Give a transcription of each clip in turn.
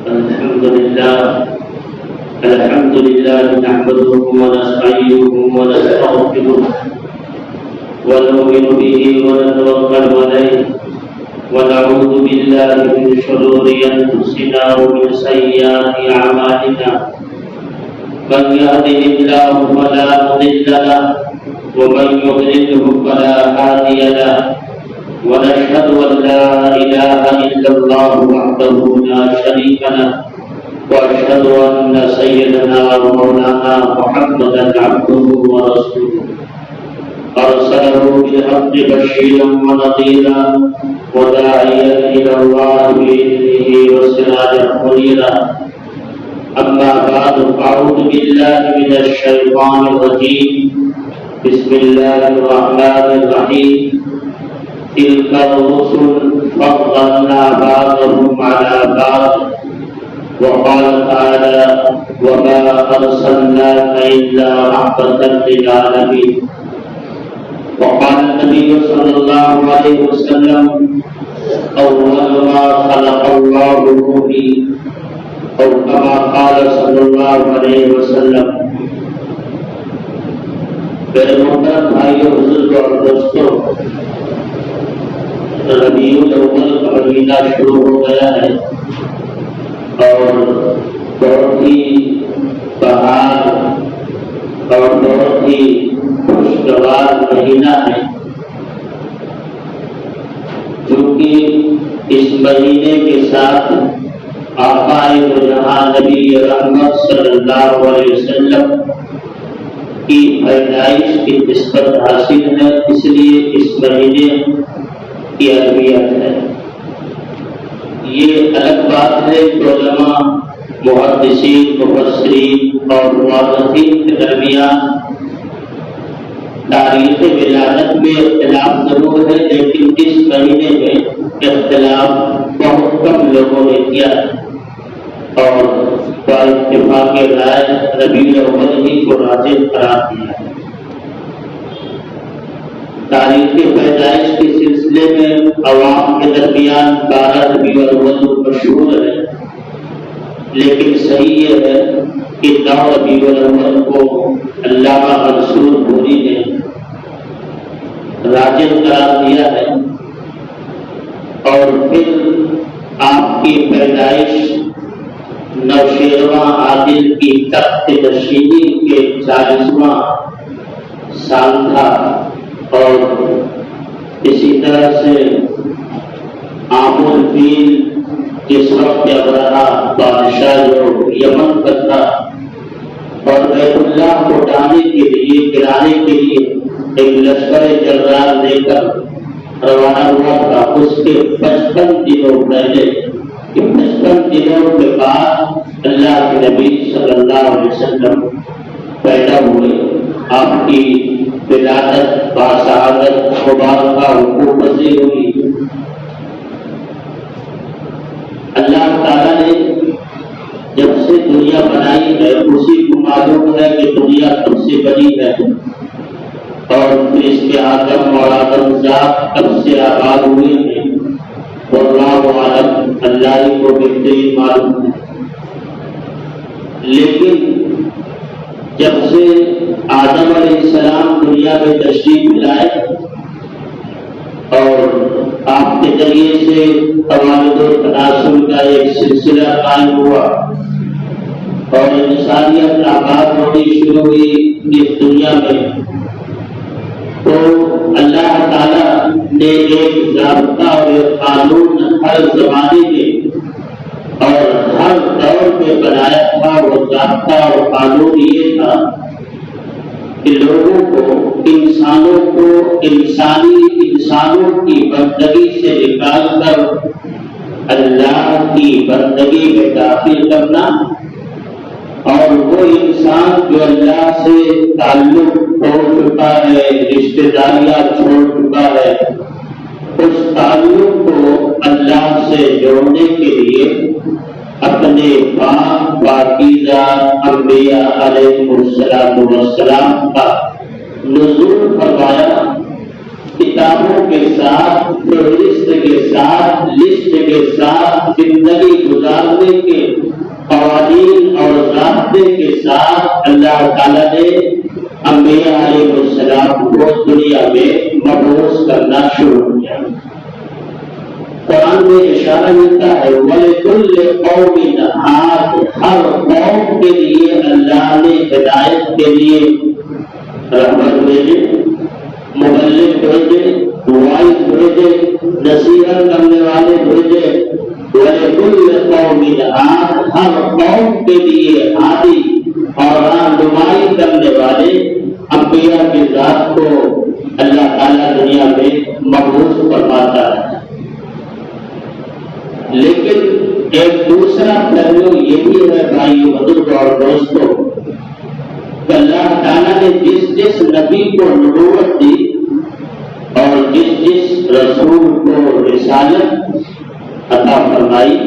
الحمد لله نحمده ونستعينه ونستغفره ونؤمن به ونتوكل عليه ونعوذ بالله من شرور أنفسنا ومن سيئات أعمالنا من يهده الله فلا مضل له ومن يضلله فلا هادي له ونشهد أن لا إله إلا الله وحده لا شريك له وأشهد أن سيدنا ومولانا محمدا عبده ورسوله أرسله بالحق بشيرا ونذيرا وداعيا إلى الله بإذنه وسراجا منيرا أما بعد فأعوذ بالله من الشيطان الرجيم بسم الله الرحمن الرحيم تلك الرسل فضلنا بعضهم على بعض وقال تعالى وما أرسلناك إلا رحمة للعالمين وقال النبي صلى الله عليه وسلم أول ما خلق الله روحي أو كما قال صلى الله عليه وسلم میرے محترم بھائیوں بزرگ اور دوستوں، ربیع الاول کا مہینہ شروع ہو گیا ہے اور بہت ہی بہار اور بہت ہی خوشگوار مہینہ ہے، کیونکہ اس مہینے کے ساتھ آقا دو جہاں نبی رحمت صلی اللہ علیہ وسلم کی پیدائش کی نسبت حاصل ہے، اس لیے اس مہینے کی اہمیت ہے۔ یہ الگ بات ہے کہ علماء، محدثین، مفسرین اور مؤرخین کے درمیان تاریخ ولادت میں اختلاف ضرور ہے، لیکن اس مہینے میں اختلاف بہت کم لوگوں نے کیا اور اتفاق رائے ربیع الاول ہی کو راجح قرار دیا ہے۔ تاریخ پیدائش کے سلسلے میں عوام کے درمیان 12 ربیع الاول مشہور ہے، لیکن صحیح یہ ہے کہ 9 ربیع الاول کو علامہ منصور بھوری نے راجح قرار دیا ہے، اور پھر آپ کی پیدائش نوشیروان عادل کی تخت نشینی کے 40واں سال تھا، اور اسی طرح سے عام الفیل جس وقت ابرہہ بادشاہ جو یمن کا تھا اور بیت اللہ کو گرانے کے لیے ایک لشکر جرار لے کر روانہ ہوا تھا، اس کے 55 دنوں پہلے، 55 دنوں کے بعد اللہ کے نبی صلی اللہ علیہ وسلم پیدا ہوئے۔ آپ کی ولادت باسعادت مبارکہ حقوق پذیر ہوئی۔ اللہ تعالیٰ نے جب سے دنیا بنائی ہے اسی کو معلوم ہے کہ دنیا کب سے بنی ہے، اور پھر اس کے آدم اور آدم ذات کب سے آباد ہوئے ہیں، واللہ عالم، اللہ ہی کو بہترین معلوم ہے۔ لیکن جب سے آدم علیہ السلام دنیا میں تشریف لائے اور آپ کے ذریعے سے توالد و تناسل کا ایک سلسلہ قائم ہوا اور انسانیت آباد ہونی شروع ہوئی اس دنیا میں، تو اللہ تعالیٰ نے ایک ضابطہ اور ایک قانون ہر زمانے میں اور ہر دور میں بنایا تھا۔ وہ ضابطہ اور قانون یہ تھا کہ لوگوں کو، انسانوں کو انسانوں کی بندگی سے نکال کر اللہ کی بندگی میں داخل کرنا، اور وہ انسان جو اللہ سے تعلق توڑ چکا ہے، رشتہ داریاں چھوڑ چکا ہے، اس تعلق کو اللہ سے جوڑنے کے لیے اپنے پاک پاکیزہ انبیاء علیہ السلام کا نزول فرمایا، کتابوں کے ساتھ، فہرست کے ساتھ، لسٹ کے ساتھ، زندگی گزارنے کے وعدے کے ساتھ اللہ تعالیٰ نے انبیاء علیہ السلام کو دنیا میں مبعوث کرنا شروع کیا۔ قرآن میں اشارہ ملتا ہے وَلِكُلِّ قَوْمٍ هَادٍ، ہر قوم کے لیے اللہ نے ہدایت کے لیے رحمت بھیجے، مبلغ بھیجے، وائز بھیجے، نصیحت کرنے والے بھیجے۔ وَلِكُلِّ قَوْمٍ هَادٍ، ہر قوم کے لیے ہادی اور رہنمائی کرنے والے انبیاء کی ذات کو اللہ تعالیٰ دنیا میں مبعوث فرماتا ہے۔ لیکن ایک دوسرا پہلو یہ بھی ہے بھائیو بزرگ اور دوستوں، کہ اللہ تعالیٰ نے جس نبی کو نبوت دی اور جس رسول کو رسالت عطا فرمائی،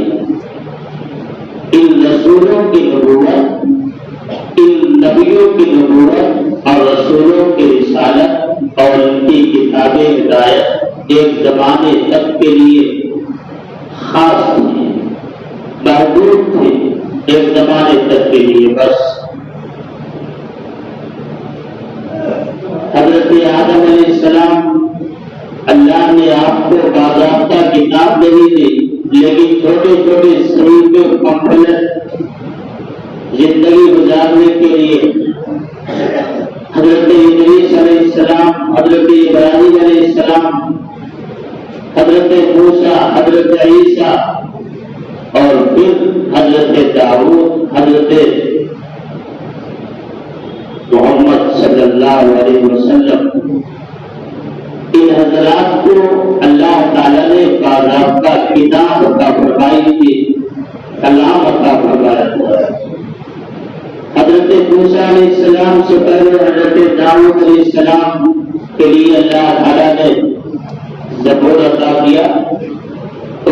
ان رسولوں کی نبوت، ان نبیوں کی نبوت اور رسولوں کی رسالت اور ان کی کتاب ہدایت ایک زمانے تک کے لیے خاص تھے، محدود تھے، ایک زمانے تک کے لیے بس۔ حضرت آدم علیہ السلام اللہ نے آپ کو باضابطہ کتاب نہیں دی، لیکن چھوٹے چھوٹے صحیفے پمفلٹ زندگی گزارنے کے لیے حضرت ادریس علیہ السلام، حضرت ابراہیم علیہ السلام، حضرت موسیٰ، حضرت عیسیٰ اور پھر حضرت داؤد، حضرت محمد صلی اللہ علیہ وسلم، ان حضرات کو اللہ تعالیٰ نے باضابطہ کتاب عطا فرمائی تھی، کلام عطا فرمایا تھا۔ حضرت موسیٰ علیہ السلام سے پہلے حضرت داؤد علیہ السلام کے لیے اللہ تعالیٰ نے زبور عطا کیا،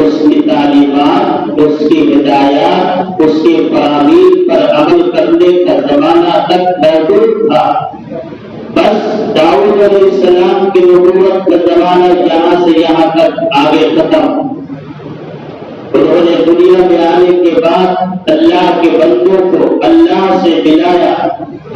اس کی تعلیمات، اس کی ہدایات، اس کے فرامین پر عمل کرنے کا زمانہ تک محدود تھا۔ بس داؤد علیہ السلام کی نبوت کا زمانہ یہاں سے یہاں تک آگے ختم۔ انہوں نے دنیا میں آنے کے بعد اللہ کے بندوں کو اللہ سے ملایا،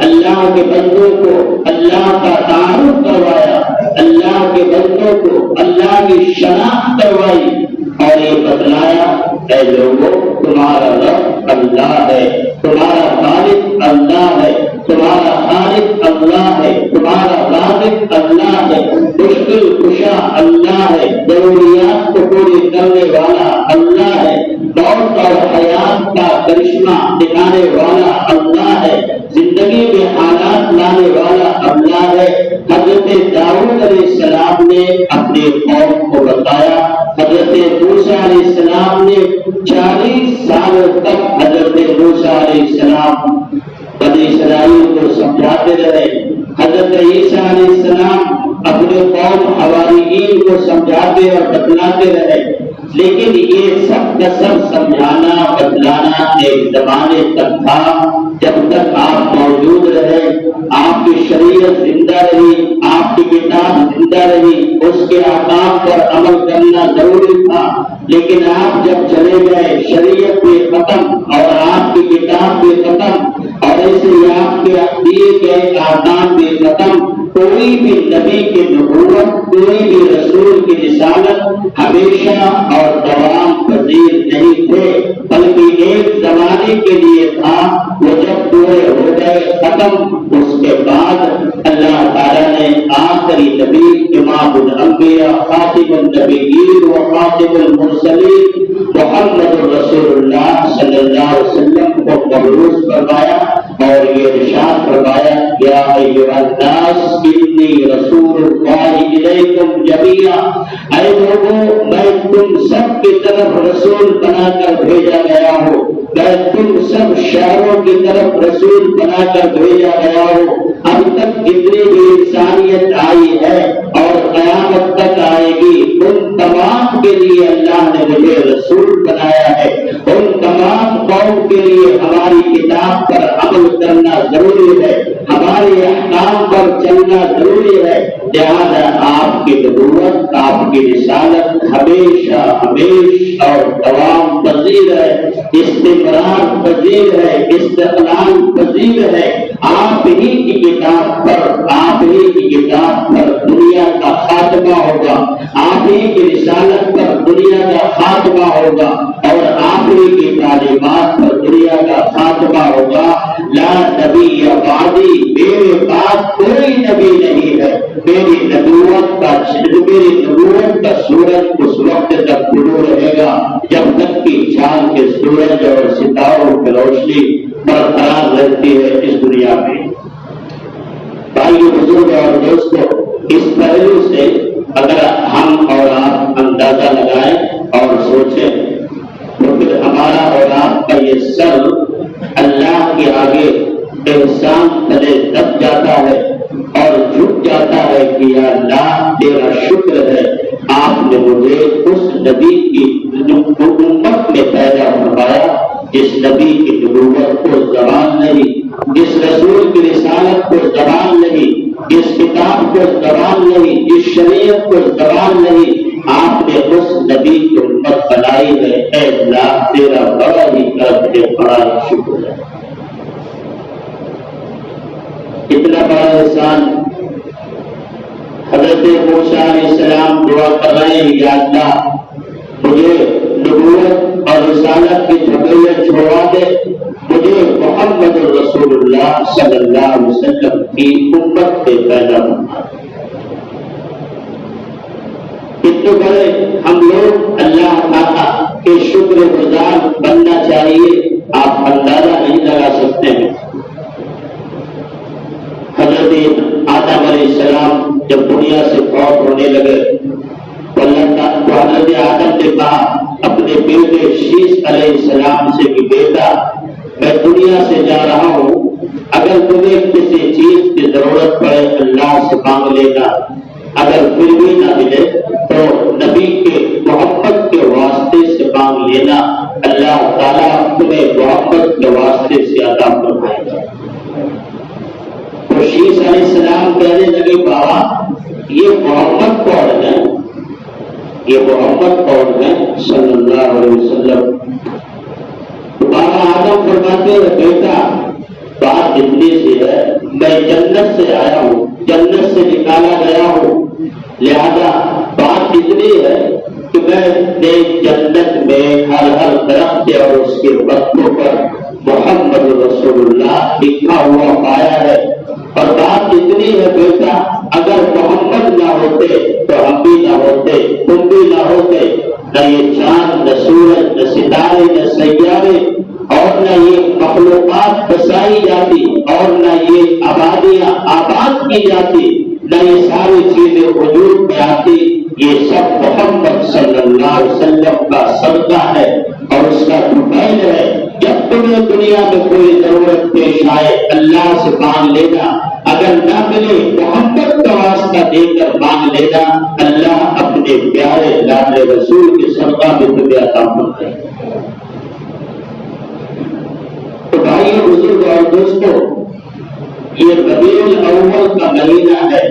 اللہ کے بندوں کو اللہ کا تعارف کروایا، اللہ کے بندوں کو اللہ کی شناخت کروائی اور یہ بتلایا اے لوگوں تمہارا رب اللہ ہے، تمہارا خالق اللہ ہے، تمہارا خالق اللہ ہے، تمہارا رازق اللہ ہے، مشکل کشا اللہ ہے، ضروریات کو پوری کرنے والا اللہ ہے، موت اور حیات کا کرشمہ دکھانے والا اللہ ہے، زندگی میں حالات لانے والا اللہ ہے۔ حضرت داؤد علیہ السلام نے اپنے قوم کو بتایا، حضرت موسیٰ علیہ السلام نے 40 سالوں تک حضرت موسیٰ علیہ السلام بنی اسرائیل کو سمجھاتے رہے، حضرت عیسیٰ علیہ السلام اپنے قوم حواریین کو سمجھاتے اور بتلاتے رہے، لیکن یہ سب کا سب سمجھانا بتلانا ایک زمانے تک تھا جب تک آپ موجود رہے، آپ کی شریعت زندہ رہی، آپ کی کتاب زندہ رہی، اس کے احکام پر عمل کرنا ضروری تھا۔ لیکن آپ جب چلے گئے شریعت بھی ختم اور آپ کی کتاب بھی ختم اور ایسے آپ کے دیے گئے احکام بھی ختم۔ کوئی بھی نبی کی نبوت، کوئی بھی رسول کی رسالت ہمیشہ اور دوام پذیر نہیں تھے، بلکہ ایک زمانے کے لیے تھا، وہ جب پورے ہو گئے ختم، اس کے بعد اللہ تعالیٰ نے آخری نبی امام الانبیاء خاتم النبیین و خاتم المرسلین محمد رسول اللہ صلی اللہ علیہ وسلم کو مبعوث فرمایا اور یہ ارشاد فرمایا یا ایھا الناس انی رسول اللہ الیکم جمیعا، اے لوگوں میں تم سب کی طرف رسول بنا کر بھیجا گیا ہوں، میں تم سب شہروں کی طرف رسول بنا کر بھیجا گیا ہوں۔ اب تک جتنی بھی انسانیت آئی ہے اور قیامت تک آئے گی، ان تمام کے لیے اللہ نے مجھے رسول بنایا ہے، ان تمام قوم کے لیے ہماری کتاب پر عمل کرنا ضروری ہے، ہمارے احکام پر چلنا ضروری ہے، لہذا آپ کی نبوت، آپ کی رسالت ہمیشہ ہمیشہ اور دوام پذیر ہے، استمرار پذیر ہے، استقلال تنزیل ہے، آپ ہی کی کتاب پر دنیا کا خاتمہ ہوگا، آپ ہی کی رسالت پر دنیا کا خاتمہ ہوگا، اور آپ ہی کی تعلیمات پر دنیا کا خاتمہ ہوگا۔ لا نبی بعدی، میرے بعد کوئی نبی نہیں ہے۔ میری نبوت کا سورج اس وقت تک طلوع رہے گا جب تک کہ چاند کے سورج اور ستاروں کی روشنی برقرار رہتی ہے اس دنیا میں۔ بھائی بزرگ اور دوستوں، اس پہلو سے اگر ہم اور آپ اندازہ لگائیں اور سوچیں تو پھر ہمارا اور آپ کا یہ سر اللہ کے آگے احسان تلے دب جاتا ہے اور جھک جاتا ہے کہ یا اللہ تیرا شکر ہے، آپ نے مجھے اس نبی کی امت میں پیدا فرمایا جس نبی کی نبوت کو زبان نہیں، جس رسول کی رسالت کو زبان نہیں، جس کتاب کو زبان نہیں، جس شریعت کو زبان نہیں، آپ نے اس نبی کی امت بنائی ہے۔ اے اللہ تیرا بڑا ہی کرم ہے، بڑا ہی شکر ہے۔ اتنا بڑا احسان حضرت موسیٰ علیہ السلام دعا کر رہے ہیں، یا اللہ مجھے نبوت اور رسالت کی جھگڑیاں چھوڑا دے، مجھے محمد رسول اللہ صلی اللہ علیہ وسلم کی امت سے پیدا کرنا۔ اتنے بڑے ہم لوگ اللہ تعالیٰ کے شکر گزار بننا چاہیے، آپ اندازہ نہیں لگا سکتے ہیں۔ حضرت آدم علیہ السلام جب دنیا سے فوت ہونے لگے تو حضرت آدم نے کہا اپنے بیٹے شیش علیہ السلام سے کہ بیٹا میں دنیا سے جا رہا ہوں، اگر تمہیں کسی چیز کی ضرورت پڑے اللہ سے مانگ لینا، اگر پھر بھی نہ ملے تو نبی کے محبت کے واسطے سے مانگ لینا، اللہ تعالیٰ تمہیں محبت کے واسطے سے عطا فرمائے گا۔ تو شیش علیہ السلام کہنے لگے بابا یہ محمد کون ہے؟ یہ محمد کون ہے صلی اللہ علیہ وسلم؟ تو بابا آدم فرماتے ہیں بیٹا بات اتنی سی ہے، میں جنت سے آیا ہوں، جنت سے نکالا گیا ہوں، لہذا بات اتنی ہے کہ میں نے جنت میں ہر درخت اور اس کے پتوں پر محمد رسول اللہ لکھا ہوا پایا ہے، اور بات اتنی ہے بیٹا اگر محمد نہ ہوتے تو ہم بھی نہ ہوتے، تم بھی نہ ہوتے، نہ یہ چاند نہ سورج نہ ستارے نہ سیارے اور نہ یہ مخلوقات بسائی جاتی اور نہ یہ آبادیاں آباد کی جاتی، نہ یہ ساری چیزیں وجود میں آتی۔ یہ سب محمد صلی اللہ علیہ وسلم کا صدقہ ہے اور اس کا فضل ہے۔ جب تمہیں دنیا میں کوئی ضرورت پیش آئے اللہ سے مانگ لینا، اگر نہ ملے محمد کا واسطہ دے کر مانگ لینا، اللہ اپنے پیارے لاڈلے رسول کے صدقہ میں تمہیں عطا فرمائے گا۔ تو بھائیو بزرگ اور دوستوں، یہ ربیع الاول کا مہینہ ہے۔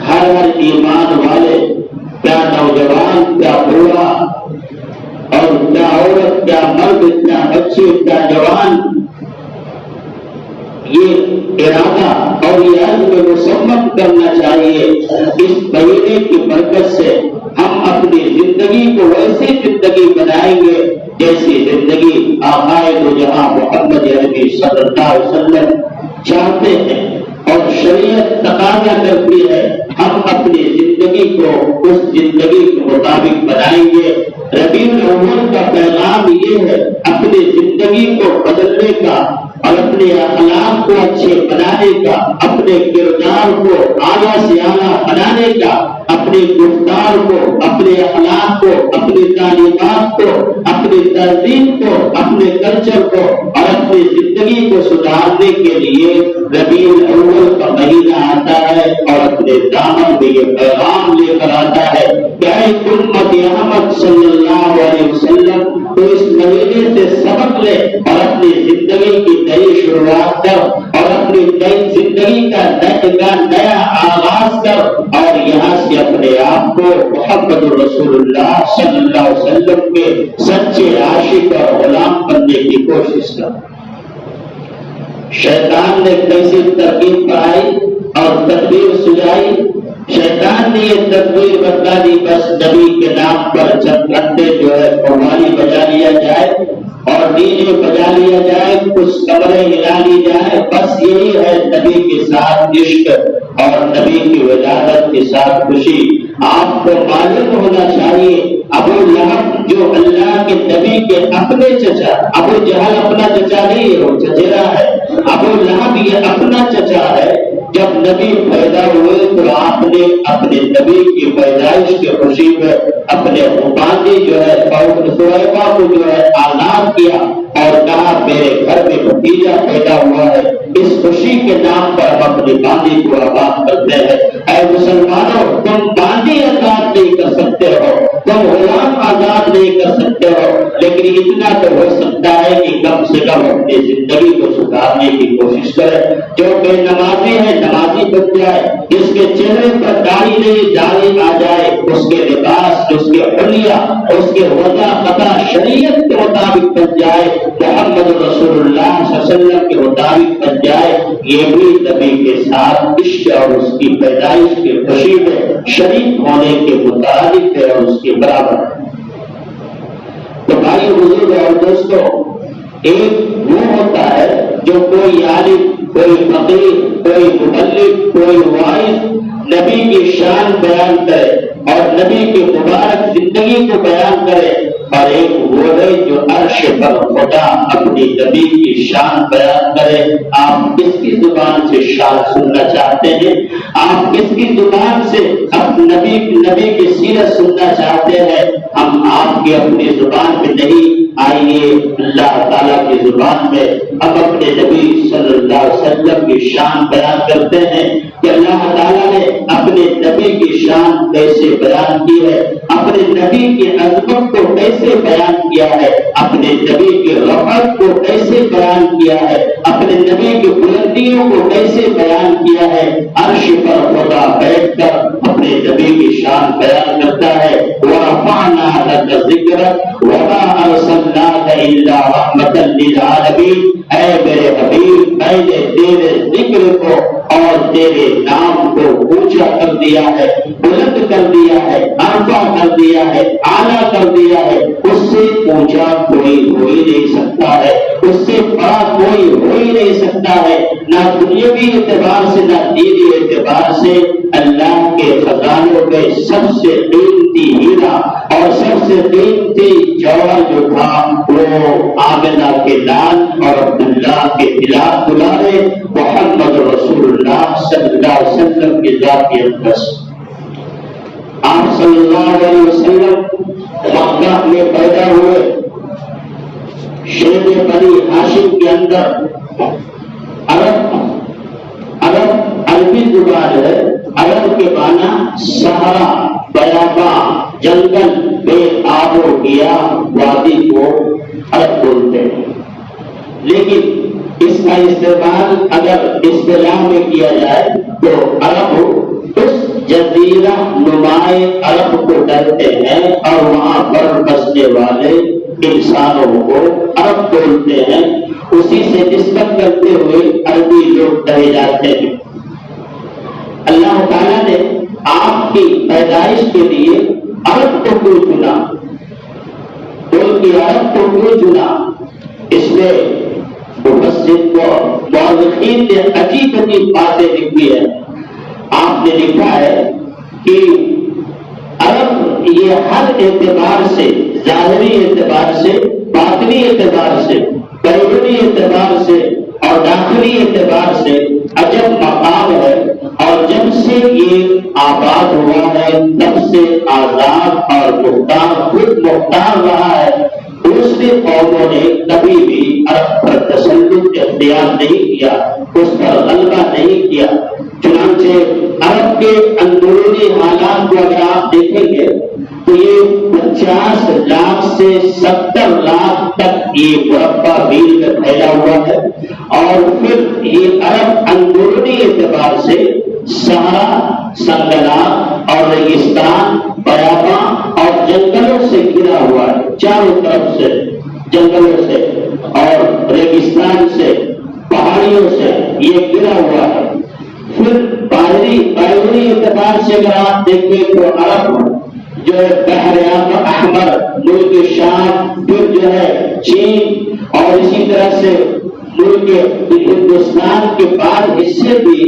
ہر ایمان والے، کیا نوجوان کیا بوڑھا اور کیا عورت کیا مرد کیا بچے کیا جوان، یہ ارادہ اور یہ عزم مصمم کرنا چاہیے اس مہینے کی برکت سے ہم اپنی زندگی کو ویسی زندگی بنائیں گے جیسی زندگی آقائے دو جہاں محمد عربی صلی اللہ علیہ وسلم چاہتے ہیں اور شریعت تقاضا کرتی ہے۔ ہم اپنی زندگی کو اس زندگی کے مطابق بنائیں گے۔ ربیع الاول کا پیغام یہ ہے اپنی زندگی کو بدلنے کا اور اپنے اخلاق کو اچھے بنانے کا، اپنے کردار کو اعلیٰ سے اعلیٰ بنانے کا، اپنے گفتار کو، اپنے اخلاق کو، اپنی تعلیمات کو، اپنی تہذیب کو، اپنے کلچر کو اور اپنی زندگی کو سدھارنے کے لیے ربیع الاول کا مہینہ آتا ہے اور اپنے دامن میں یہ پیغام لے کر آتا ہے کہ اے امت احمد صلی اللہ علیہ وسلم تو اس مہینے سے سبق لے اور اپنی زندگی کی نئی شروعات کر اور اپنی نئی زندگی کا نیا آغاز کر اور یہاں سے اپنے آپ کو محمد رسول اللہ صلی اللہ علیہ وسلم کے سچے عاشق اور غلام بننے کی کوشش کر۔ شیطان نے کیسی ترکیب پڑھائی اور تدبیر سجائی. شیطان نے یہ تدبیر بتا دی بس نبی کے نام پر چند گھنٹے جو ہے قوالی بجا لیا جائے اور ڈیجے بجا لیا جائے, کچھ کمرے ہلا لی جائے, بس یہی ہے نبی کے ساتھ عشق اور نبی کی ولادت کے ساتھ خوشی. آپ کو معلوم ہونا چاہیے ابو لہب جو اللہ کے نبی کے اپنے چچا, ابو جہل اپنا چچا نہیں ہے, وہ چچیرا ہے. ابو لہب یہ اپنا چچا ہے. جب نبی پیدا ہوئے تو آپ نے اپنے نبی کی پیدائش کی خوشی میں اپنے حفاظی جو ہے سویبہ کو جو ہے آزاد کیا اور کہا میرے گھر میں بھتیجا پیدا ہوا ہے, اس خوشی کے نام پر ہم اپنی باندی کو آباد کرتے ہیں. اے مسلمانوں, تم باندی آزاد نہیں کر سکتے ہو, تم غلام آزاد نہیں کر سکتے ہو, لیکن اتنا تو ہو سکتا ہے کہ کم سے کم اپنی زندگی کو سدھارنے کی کوشش کرے. جو بے نمازی ہے نمازی بن جائے, جس کے چہرے پر داڑھی نہیں داڑھی آ جائے, اس کے لباس, اس کے حلیہ, اس کے وضع قطع شریعت کے مطابق بن جائے, محمد رسول اللہ صلی اللہ علیہ وسلم کے مطابق بن جائے. یہ بھی نبی کے ساتھ عشق اور اس کی پیدائش کی خوشی میں شریک ہونے کے متعلق ہے اور اس کے برابر ہے. تو بھائی بزرگ اور دوستوں, ایک وہ ہوتا ہے جو کوئی عالم, کوئی فقیر, کوئی مبلغ, کوئی واعظ نبی کی شان بیان کرے اور نبی کی مبارک زندگی کو بیان کرے, اور ایک وہ ہے جو عرش پر خدا اپنی نبی کی شان بیان کرے. آپ کس کی زبان سے شان سننا چاہتے ہیں؟ آپ کس کی زبان سے نبی کی سیرت سننا چاہتے ہیں؟ ہم آپ کی اپنی زبان پہ نہیں, آئیے اللہ تعالیٰ کی زبان میں اب اپنے نبی صلی اللہ علیہ وسلم کی شان بیان کرتے ہیں کہ اللہ تعالیٰ نے اپنے نبی کی شان کیسے بیان کی ہے, اپنے نبی کی عظمت کو کیسے بیان کیا ہے, اپنے نبی کی رفعت کو کیسے بیان کیا ہے, اپنے نبی کی بلندیوں کو کیسے بیان کیا ہے. عرش پر خدا بیٹھ کر اپنے نبی کی شان بیان کرتا ہے. وَرَفَعْنَا لَكَ ذِكْرَكَ وَمَا أَرْسَلْنَاكَ إِلَّا رَحْمَةً لِّلْعَالَمِينَ. اے میرے حبیب, میں نے تیرے ذکر کو اور تیرے نام کو اونچا کر دیا ہے, بلند کر دیا ہے, عرفہ کر دیا ہے, اعلیٰ کر دیا ہے. اس سے اونچا کوئی ہو ہی نہیں سکتا ہے, اس سے بڑا کوئی ہو ہی نہیں سکتا ہے, نہ دنیاوی اعتبار سے نہ دینی اعتبار سے. اللہ کے خزانوں میں سب سے قیمتی ہیرا اور سب سے قیمتی جوہر جو تھا وہ آمنہ کے لال اور عبداللہ کے خلاف دلارے محمد رسول اللہ صلی اللہ علیہ وسلم کی ذاتی اقدس. آپ صلی اللہ علیہ وسلم مکہ میں پیدا ہوئے, شیب بنی ہاشم کے اندر. عرب عربی زبان ہے, عرب کے معنی صحرا, بیاباں, جنگل, بے آب و گیا وادی کو عرب بولتے ہیں. لیکن اس کا استعمال اگر اصطلاح میں کیا جائے تو عرب اس جزیرہ نمائے عرب کو ڈرتے ہیں اور وہاں پر بسنے والے انسانوں کو عرب بولتے ہیں. اسی سے نسبت کرتے ہوئے عربی لوگ کہے جاتے ہیں. اللہ تعالیٰ نے آپ کی پیدائش کے لیے عرب کو کیوں چنا, ان کی عرب کو کیوں چنا؟ اس میں مورخین نے عجیب عجیب باتیں لکھی ہے. آپ نے لکھا ہے کہ عرب یہ ہر اعتبار سے, ظاہری اعتبار سے, باطنی اعتبار سے, بیرونی اعتبار سے اور داخلی اعتبار سے عجب مقام ہے, اور جب سے یہ آباد ہوا ہے تب سے آزاد اور مختار, خود مختار رہا ہے. دوسری قوموں نے کبھی بھی عرب پر تسلط اختیار نہیں کیا, اس پر غلبہ نہیں کیا. چنانچہ عرب کے اندرونی حالات کو اگر آپ دیکھیں گے تو یہ 50 لاکھ سے 70 لاکھ تک یہ مربع میل میں پھیلا ہوا ہے. اور پھر یہ عرب اندرونی اعتبار سے صحرا, سنگلاخ اور ریگستان, بیاباں اور جنگلوں سے گھرا ہوا ہے. چاروں طرف سے جنگلوں سے اور ریگستان سے, پہاڑیوں یہ گرا ہوا ہے۔ پھر باہری اعتبار سے اگر آپ دیکھیں تو عرب جو ہے بحر احمر، ملک شام، پھر جو ہے چین اور اسی طرح سے ملک ہندوستان کے بعد حصے بھی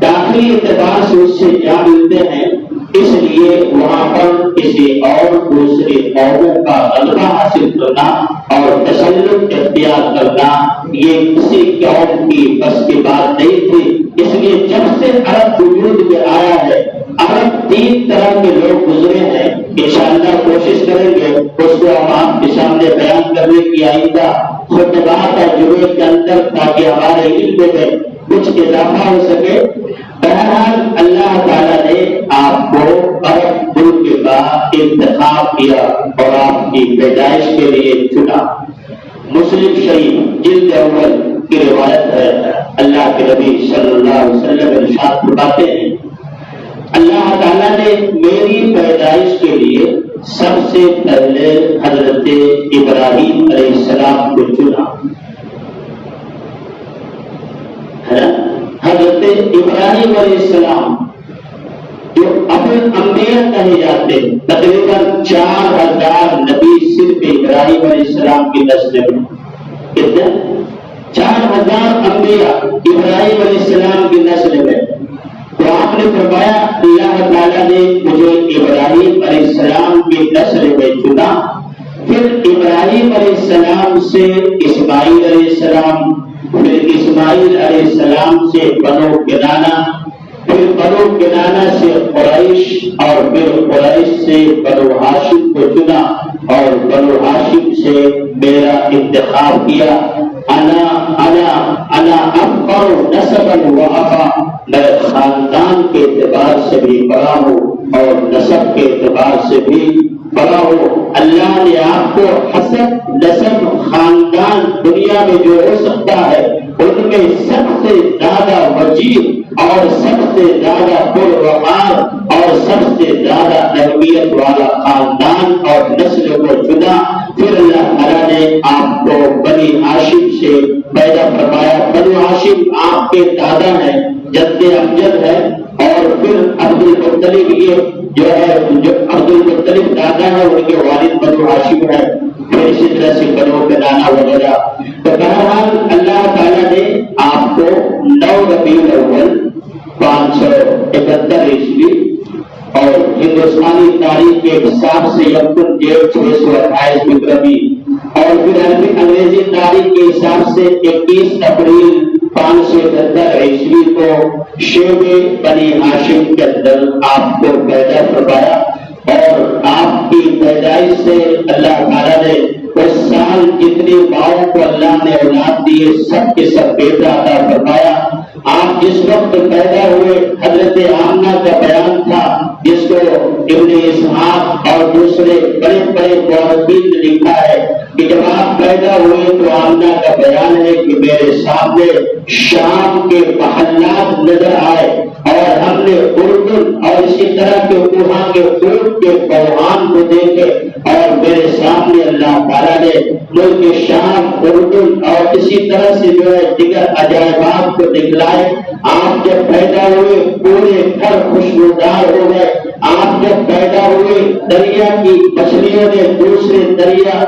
داخلی اعتبار سے اس سے جا ملتے ہیں، اس لیے وہاں پر کسی اور دوسرے قوموں کا غلبہ حاصل کرنا اور تسلط اختیار کرنا یہ کسی قوم کی بس کی بات نہیں تھی۔ اس لیے جب سے عرب وجود میں آیا ہے، عرب 3 طرح کے لوگ گزرے ہیں، انشاءاللہ کوشش کریں گے اس کو ہم آپ کے سامنے بیان کرنے کی آئندہ خطبات اور جمعے کے اندر، تاکہ ہمارے علم میں کچھ اضافہ ہو سکے۔ بہرحال اللہ تعالیٰ نے آپ کو عرب ملک کا انتخاب کیا اور آپ کی پیدائش کے لیے چنا۔ مسلم شریف جلد اول کی روایت ہے، اللہ کے نبی صلی اللہ علیہ وسلم ارشاد فرماتے ہیں، اللہ تعالیٰ نے میری پیدائش کے لیے سب سے پہلے حضرت ابراہیم علیہ السلام کو چنا۔ حضرت ابراہیم علیہ السلام جو اپنے انبیاء کہے جاتے ہیں، تقریباً 4000 نبی صرف ابراہیم علیہ السلام کی نسل میں، کتنے 4000 انبیاء ابراہیم علیہ السلام کی نسل میں۔ تو آپ نے فرمایا اللہ تعالیٰ نے مجھے ابراہیم علیہ السلام کی نسل میں چنا، پھر ابراہیم علیہ السلام سے اسماعیل علیہ السلام، پھر اسماعیل علیہ السلام سے بنو کنانہ، پھر بنو کنانہ سے قریش، اور پھر قریش سے بنو ہاشم کو چنا، اور بنو ہاشم سے میرا انتخاب کیا۔ انا افخر نسبا وافا، میں خاندان کے اعتبار سے بھی بڑا ہوں اور نسب کے اعتبار سے بھی بڑا ہوں۔ اللہ نے آپ کو حسب نسب خاندان دنیا میں جو ہو سکتا ہے ان میں سب سے زیادہ وجیب اور سب سے زیادہ پروقار اور سب سے زیادہ اہمیت والا خاندان اور نسل کو چنا۔ پھر اللہ تعالیٰ نے آپ کو بنی ہاشم سے پیدا فرمایا۔ بنی ہاشم آپ کے دادا ہیں، جد امجد ہے، اور پھر عبد المطلب، یہ جو ہے جو عبد المطلب دادا ہے ان کے والد بنو ہاشم ہے، پھر اسی طرح سے بنو کنانہ وغیرہ۔ تو بہرحال اللہ تعالیٰ نے آپ کو 9 ربیع الاول 571 عیسوی اور ہندوستانی تاریخ کے حساب سے یکم جیٹھ 628 وکرمی، اور پھر انگریزی تاریخ کے حساب سے 21 اپریل 570 عیسوی کو شعب بنی ہاشم کے اندر آپ کو پیدا فرمایا، اور آپ کی پیدائش سے اللہ تعالیٰ نے اس سال جتنے ماؤں کو اللہ نے اولاد دیے سب کے سب بیٹا عطا فرمایا۔ آپ جس وقت پیدا ہوئے حضرت آمنہ کا بیان تھا، جس کو ابن اسحاق اور دوسرے بڑے بڑے مورخین نے لکھا ہے کہ جب آپ پیدا ہوئے تو آمنہ کا بیان ہے کہ میرے سامنے شام کے محلات نظر آئے، اور ہم نے اردن اور اسی طرح کے وہاں کے اونٹ کے کوہان کو دیکھے، اور میرے سامنے اللہ تعالیٰ نے ملک شام، اردن اور اسی طرح سے جو ہے دیگر عجائبات کو دکھلائے۔ آپ جب پیدا ہوئے پورے گھر خوشبودار ہو گئے۔ آپ جب پیدا ہوئے دریا کی مچھلیوں نے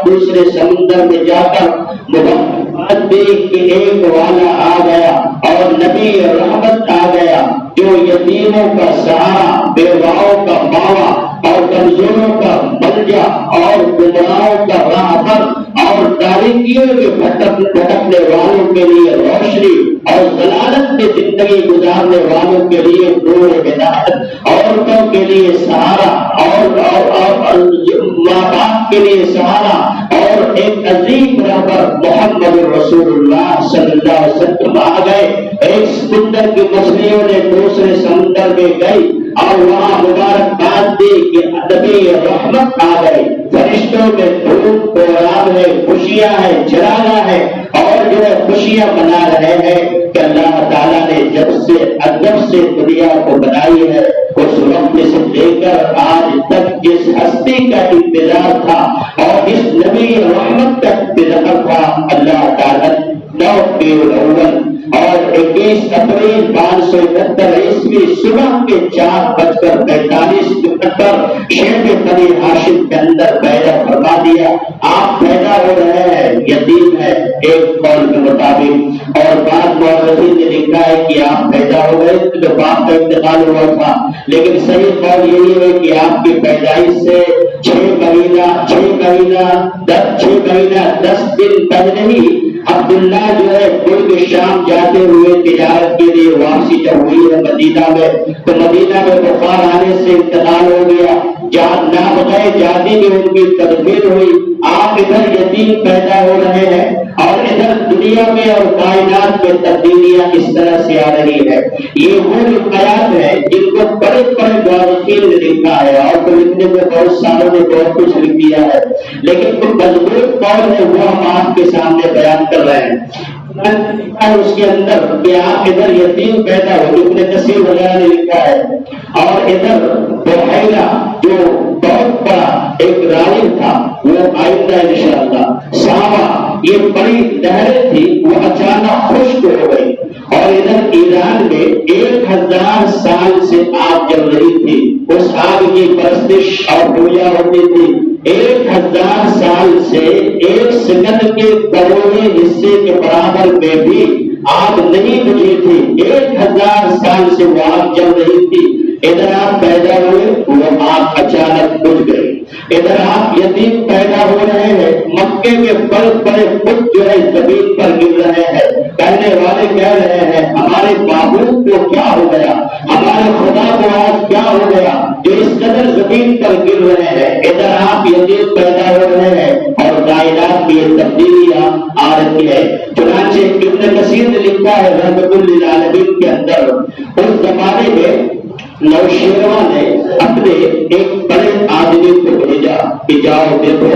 دوسرے سمندر میں جا کر مبارکباد دی کہ ایک والا آ گیا اور نبی رحمت آ گیا جو یتیموں کا سہارا، بیواؤں کا باوا اور کمزوروں کا ملجا اور گمراہوں کا راہبر اور تاریکیوں کے بھٹکنے والوں کے لیے روشنی اور ضلالت میں زندگی گزارنے والوں کے لیے نور ہدایت، عورتوں کے لیے سہارا اور ماں باپ کے لیے سہارا، اور ایک عظیم رہبر محمد رسول اللہ صلی اللہ علیہ وسلم آ گئے۔ ایک سمندر کی مچھلیوں نے دوسرے سمندر میں گئی اور وہاں مبارکباد دی کہ نبی رحمت آ گئی۔ فرشتوں میں دھوپ پوراب ہے، خوشیاں ہے، چراغا ہے، اور جو ہے خوشیاں منا رہے ہیں کہ اللہ تعالیٰ نے جب سے ادب سے دنیا کو بنائی ہے اس وقت سے لے کر آج تک جس ہستی کا انتظار تھا اور اس نبی رحمت کا انتظار تھا، اللہ تعالیٰ 9 ربیع الاول اور 21 اپریل 571 عیسوی صبح کے 4:45 پر شیخ بنی ہاشم کے اندر پیدا فرما دیا۔ آپ پیدا ہو رہے ہیں، یتیم ہے ایک قول کے مطابق، اور بعض مورخین نے لکھا ہے کہ آپ پیدا ہو گئے تو باپ کا انتقال ہوا تھا، لیکن صحیح قول یہی ہے کہ آپ کی پیدائش سے 6 مہینہ 10 دن پہلے ہی عبداللہ جو ہے ملک شام جاتے ہوئے تجارت کے لیے واپسی جب ہوئی ہے مدینہ میں، تو مدینہ میں بخار آنے سے انتقال ہو گیا، نابغہ جاتی میں ان کی تدفین ہوئی۔ آپ ادھر یتیم پیدا ہو رہے ہیں اور ادھر دنیا میں اور کائنات میں تبدیلیاں اس طرح سے آ رہی ہے۔ یہ وہ روایات ہے جن کو بڑے بڑے مورخین نے لکھا ہے، اور تو لکھنے میں بہت ساروں نے بہت کچھ لکھ دیا ہے، لیکن جو مضبوط قول ہے وہ ہم آپ کے سامنے بیان کر رہے ہیں۔ اس کے اندر کہ آپ ادھر یتیم پیدا ہو، ابن کثیر وغیرہ نے لکھا ہے، اور ادھر بحیرہ جو بہت بڑا ایک راہب تھا وہ آئندہ انشاءاللہ ساوا، یہ بڑی نہریں تھی وہ اچانک خشک ہو گئی، اور ادھر ایران میں 1000 سال سے آگ جل رہی تھی، اس آگ کی پرستش اور پوجا ہوتی تھی۔ 1000 سال سے 1 سیکنڈ کے کروڑویں حصے کے برابر میں بھی آگ نہیں بجھی تھی، 1000 سال سے وہ آگ جل رہی تھی۔ ادھر آپ پیدا ہوئے وہ آگ اچانک بجھ گئی، ادھر آپ یتیم پیدا ہو رہے ہیں، مکے میں بڑے بڑے بت جو ہے زمین پر گر رہے ہیں، کہنے والے کہہ رہے ہیں ہمارے معبود کو کیا ہو گیا، ہمارے خدا کو آج کیا ہو گیا جو اس قدر زمین پر گر رہے ہیں۔ ادھر آپ یتیم پیدا ہو رہے ہیں اور کائنات کی یہ تبدیلیاں آ رہی ہے۔ چنانچہ ابن کثیر نے لکھا ہے رحمۃ للعالمین کے اندر، اس زمانے میں نوشیروہ نے اپنے ایک بڑے آدمی کو بھیجا کہ جاؤ دیکھو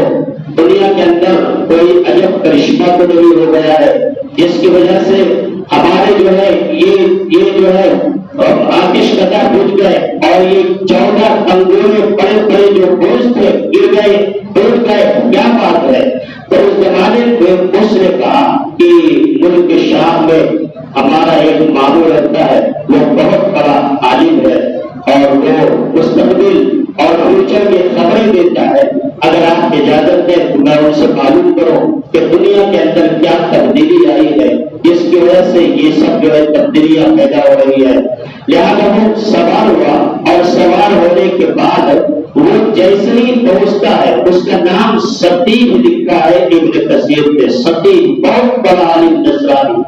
دنیا کے اندر کوئی عجب کرشمہ تو نہیں ہو گیا ہے جس کی وجہ سے ہمارے جو ہے یہ جو ہے آتش کتا بجھ گئے، اور یہ 14 انگورے بڑے بڑے جو بوجھ تھے گر گئے ٹوٹ گئے، کیا بات ہے؟ تو اس زمانے میں اس نے کہا کہ ملک شام میں ہمارا ایک ماموں رہتا ہے، وہ بہت بڑا عالم ہے اور وہ مستقبل اور فیوچر کی خبریں دیتا ہے، اگر آپ اجازت دیں تو میں ان سے معلوم کروں کہ دنیا کے اندر کیا تبدیلی آئی ہے جس کی وجہ سے یہ سب جو ہے تبدیلیاں پیدا ہو رہی ہے۔ لہٰذا وہ سوار ہوا، اور سوار ہونے کے بعد وہ جیسے ہی پہنچتا ہے، اس کا نام سطیب لکھا ہے ابن کثیر میں، سطیب بہت بڑا عالم نصرانی،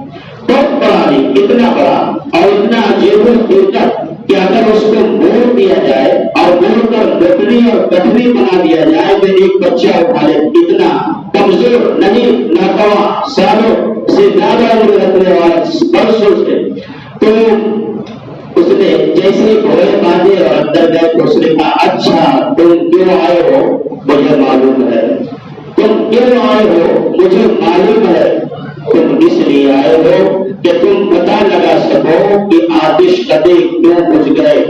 بہت بڑا عالم، اتنا بڑا اور اتنا عجیب الفکر کہ اگر اس کو موڑ دیا جائے اور موڑ کر لکڑی اور کٹری بنا دیا جائے تو ایک بچہ اٹھا لے، اتنا کمزور نہیں، ناکواں، سالوں سے زیادہ عمر رکھنے والا برسوں سے۔ تو اس نے جیسے گھوڑے باندھے اور اندر گئے تو اس نے کہا اچھا تم کیوں آئے ہو مجھے معلوم ہے، تم کیوں آئے ہو مجھے معلوم ہے، تم اس لیے آئے ہو کہ تم پتہ لگا سکو کہ آتش کدے کیوں بجھ گئے،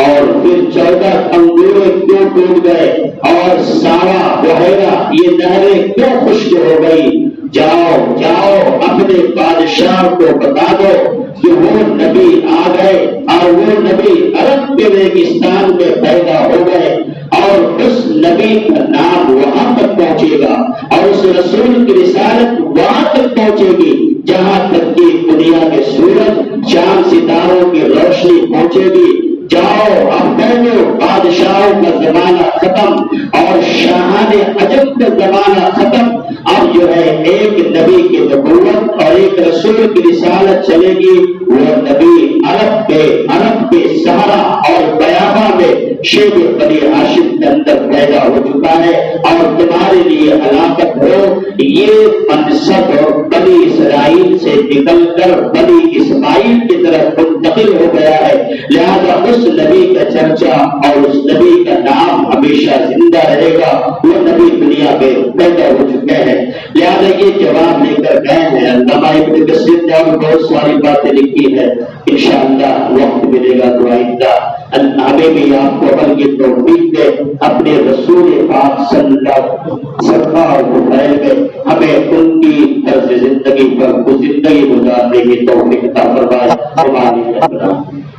اور پھر 14 انگورے کیوں ٹوٹ گئے، اور ساوا بحیرہ یہ نہریں کیوں خشک ہو گئی۔ جاؤ جاؤ اپنے بادشاہ کو بتا دو کہ وہ نبی آ گئے، اور وہ نبی عرب کے ریگستان میں پیدا ہو گئے، اور اس نبی کا نام وہاں تک پہنچے گا، اور اس رسول کی رسالت وہاں تک پہنچے گی جہاں تک کہ دنیا میں سورج چاند ستاروں کی روشنی پہنچے گی۔ جاؤ اب پہلو بادشاہوں کا زمانہ ختم اور شاہان عجب کا زمانہ ختم، اب جو ہے ایک نبی کی نبوت اور ایک رسول کی رسالت چلے گی، وہ نبی عرب کے سہارا اور بیابا میں شیخ بنی ہاشم کے اندر پیدا ہو چکا ہے، اور تمہارے لیے ہلاکت ہو یہ منصب بنی اسرائیل سے نکل کر بنی اسماعیل کی طرف منتقل ہو گیا ہے۔ لہذا اس نبی کا چرچا اور اس نبی کا نام ہمیشہ زندہ رہے گا، وہ نبی دنیا میں پیدا ہو چکے ہیں۔ لہذا یہ جواب لے کر گئے ہیں۔ علامہ ابن کثیر نے بہت ساری باتیں لکھی ہے، انشاءاللہ وقت ملے گا تو آئندہ ہمیں بھی آپ کو عمل کی توفیق دے، اپنے رسول پاک صلی اللہ علیہ وسلم میں ہمیں ان کی طرز زندگی پر زندگی گزارنے کی توفیق عطا فرمائے۔ السلام.